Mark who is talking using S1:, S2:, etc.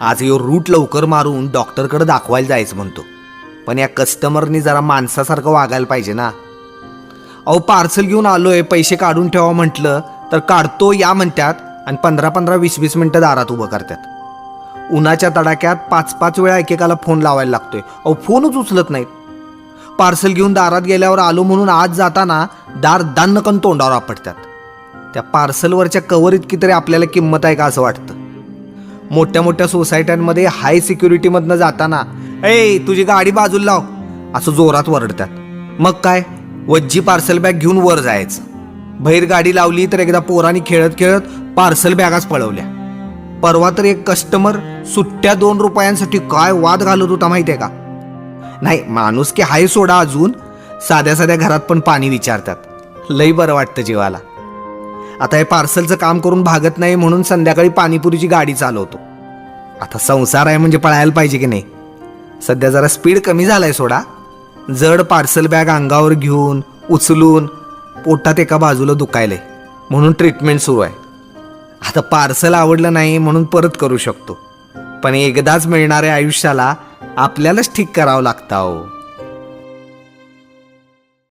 S1: आज यो रूट लवकर मारून डॉक्टरकडे दाखवायला जायचं म्हणतो, पण या कस्टमरनी जरा माणसासारखं वागायला पाहिजे ना. अहो पार्सल घेऊन आलोय, पैसे काढून ठेवा म्हटलं तर काढतो या म्हणतात आणि 15-20 मिनटं दारात उभं करतात. उन्हाच्या तडाक्यात 5 वेळा एकेकाला फोन लावायला लागतोय. अहो फोनच उचलत नाहीत. पार्सल घेऊन दारात गेल्यावर आलो म्हणून आज जाताना दार दान्नकन तोंडावर आपटतात. त्या पार्सलवरच्या कवर इतकी तरी आपल्याला किंमत आहे का असं वाटतं. मोठ्या मोठ्या सोसायट्यांमध्ये हाय सिक्युरिटीमधनं जाताना ए तुझी गाडी बाजूला लाव असं जोरात वरडतात. मग काय, वज्जी पार्सल बॅग घेऊन वर जायचं. बाहेर गाडी लावली तर एकदा पोरांनी खेळत खेळत पार्सल बॅगाच पळवल्या. परवा तर एक कस्टमर सुट्ट्या 2 रुपयांसाठी काय वाद घालत होता माहितीये का. नाही माणूस की हाय सोडा, अजून साध्या साध्या घरात पण पाणी विचारतात. लई बरं वाटतं जीवाला. आता हे पार्सलचं काम करून भागत नाही म्हणून संध्याकाळी पाणीपुरीची गाडी चालवतो. आता संसार आहे म्हणजे पळायला पाहिजे की नाही. सध्या जरा स्पीड कमी झालाय सोडा. जड पार्सल बॅग अंगावर घेऊन उचलून पोटात एका बाजूला दुखायलंय म्हणून ट्रीटमेंट सुरू आहे. आता पार्सल आवडलं नाही म्हणून परत करू शकतो, पण एकदाच मिळणाऱ्या आयुष्याला आपल्यालाच ठीक करावं लागतं.